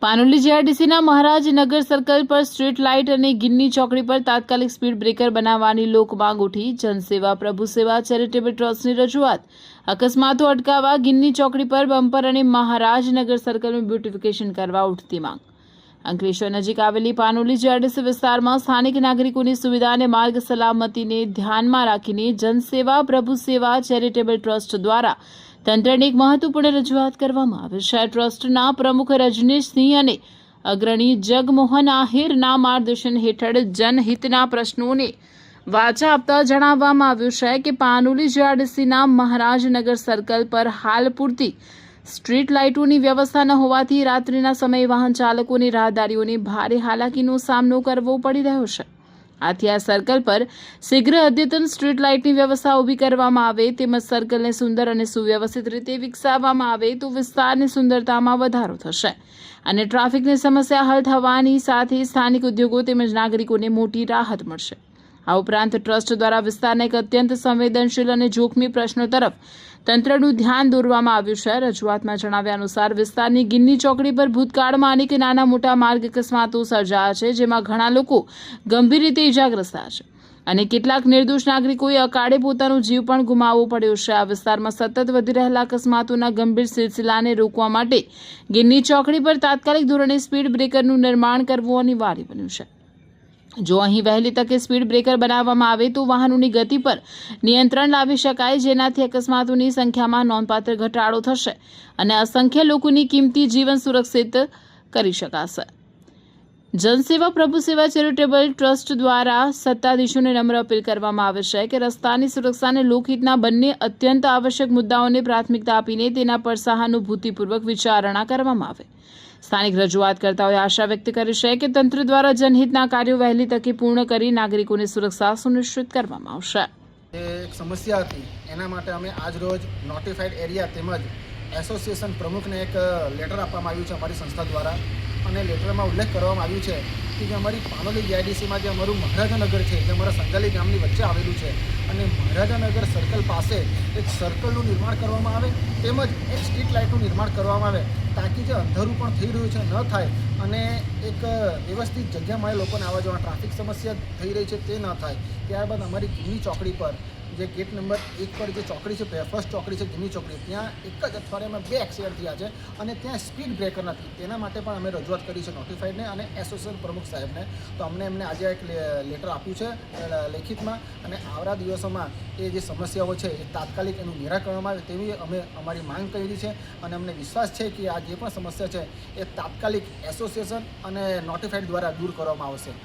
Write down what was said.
Panoli જીઆરડીસીના મહારાજનગર circle પર street light અને ગિન્ની ચોકડી પર તાત્કાલિક સ્પીડ બ્રેકર બનાવવાની લોક માંગ ઉઠી। જનસેવા પ્રભુ સેવા ચેરિટેબલ ટ્રસ્ટની રજૂઆત। અકસ્માતો અટકાવવા ગિન્ની ચોકડી પર બમ્પર અને મહારાજનગર સર્કલનું બ્યુટિફિકેશન કરવા ઉઠતી માંગ। અંકલેશ્વર નજીક આવેલી પાનોલી જીઆરડીસી વિસ્તારમાં સ્થાનિક નાગરિકોની સુવિધા અને માર્ગ સલામતીને ધ્યાનમાં રાખીને જનસેવા પ્રભુ સેવા ચેરિટેબલ ટ્રસ્ટ દ્વારા તંત્રને એક મહત્વપૂર્ણ રજૂઆત કરવામાં આવી છે। ટ્રસ્ટના પ્રમુખ રજનીશસિંહ અને અગ્રણી જગમોહન આહિરના માર્ગદર્શન હેઠળ જનહિતના પ્રશ્નોને વાચા આપતા જણાવવામાં આવ્યું છે કે પાનોલી જીઆરડીસીના મહારાજનગર સર્કલ પર હાલ પૂરતી સ્ટ્રીટ લાઇટોની વ્યવસ્થા ન હોવાથી રાત્રિના સમયે વાહન ચાલકોને રાહદારીઓને ભારે હાલાકીનો સામનો કરવો પડી રહ્યો છે। આથી આ સર્કલ પર શીઘ્ર અદ્યતન સ્ટ્રીટ લાઇટની વ્યવસ્થા ઊભી કરવામાં આવે તેમજ સર્કલને સુંદર અને સુવ્યવસ્થિત રીતે વિકસાવવામાં આવે તો વિસ્તારની સુંદરતામાં વધારો થશે અને ટ્રાફિકની સમસ્યા હલ થવાની સાથે સ્થાનિક ઉદ્યોગો તેમજ નાગરિકોને મોટી રાહત મળશે। આ ઉપરાંત ટ્રસ્ટ દ્વારા વિસ્તારના એક અત્યંત સંવેદનશીલ અને જોખમી પ્રશ્નો તરફ તંત્રનું ધ્યાન દોરવામાં આવ્યું છે। રજૂઆતમાં જણાવ્યા અનુસાર વિસ્તારની ગિન્ની ચોકડી પર ભૂતકાળમાં અનેક નાના મોટા માર્ગ અકસ્માતો સર્જાયા છે, જેમાં ઘણા લોકો ગંભીર રીતે ઇજાગ્રસ્ત થયા છે અને કેટલાક નિર્દોષ નાગરિકોએ અકાળે પોતાનો જીવ પણ ગુમાવવો પડ્યો છે। આ વિસ્તારમાં સતત વધી રહેલા અકસ્માતોના ગંભીર સિલસિલાને રોકવા માટે ગિન્ની ચોકડી પર તાત્કાલિક ધોરણે સ્પીડ બ્રેકરનું નિર્માણ કરવું અનિવાર્ય બન્યું છે। જો અહીં વહેલી તકે સ્પીડ બ્રેકર બનાવવામાં આવે તો વાહનોની ગતિ પર નિયંત્રણ લાવી શકાય, જેનાથી અકસ્માતોની સંખ્યામાં નોંધપાત્ર ઘટાડો થશે અને અસંખ્ય લોકોની કિંમતી જીવન સુરક્ષિત કરી શકાશે। જનસેવા પ્રભુ સેવા ચેરિટેબલ ટ્રસ્ટ દ્વારા સત્તાધીશોને નમ્ર અપીલ કરવામાં આવે છે કે રસ્તાની સુરક્ષા અને લોકહિતના બંને અત્યંત આવશ્યક મુદ્દાઓને પ્રાથમિકતા આપીને તેના પર સહાનુભૂતિપૂર્વક વિચારણા કરવામાં આવે। સ્થાનિક રજૂઆત કરતાઓએ આશા વ્યક્ત કરી છે કે તંત્ર દ્વારા જનહિતના કાર્યો વહેલી તકે પૂર્ણ કરી નાગરિકોની સુરક્ષા સુનિશ્ચિત કરવામાં આવશે। એક સમસ્યા હતી, એના માટે અમે આજ રોજ નોટિફાઈડ એરિયા તેમજ એસોસિએશન પ્રમુખને એક લેટર આપવામાં આવ્યું છે અમારી સંસ્થા દ્વારા અને લેટરમાં ઉલ્લેખ કરવામાં આવ્યું છે કે જે અમારી પાનોલી જીઆઈડીસીમાં જે અમારું મહારાજાનગર છે, જે અમારા સંગાલી ગામની વચ્ચે આવેલું છે અને મહારાજાનગર સર્કલ પાસે એક સર્કલનું નિર્માણ કરવામાં આવે તેમજ એક સ્ટ્રીટ લાઇટનું નિર્માણ કરવામાં આવે તાકી જે અંધારું પણ થઈ રહ્યું છે ન થાય અને એક વ્યવસ્થિત જગ્યામાં લોકોને આવવા જવા ટ્રાફિક સમસ્યા થઈ રહી છે તે ન થાય। ત્યારબાદ અમારી ગિન્ની ચોકડી પર જે ગેટ નંબર 1 પર જે ચોકડી છે, ફર્સ્ટ ચોકડી છે ગિન્ની ચોકડી, ત્યાં એક જ અઠવાડિયામાં 2 એક્સિડન્ટ થયા છે અને ત્યાં સ્પીડ બ્રેકર નથી। તેના માટે પણ અમે રજૂઆત કરી છે નોટિફાઈડને અને એસોસિએશન પ્રમુખ સાહેબને, તો એમને આજે એક લેટર આપ્યું છે લેખિતમાં અને આવનારા દિવસોમાં એ જે સમસ્યાઓ છે એ તાત્કાલિક એનું નિરાકરણમાં આવે તેવી અમે અમારી માંગ કરી છે અને અમને વિશ્વાસ છે કે આ જે પણ સમસ્યા છે એ તાત્કાલિક એસોસિએશન અને નોટિફાઈડ દ્વારા દૂર કરવામાં આવશે।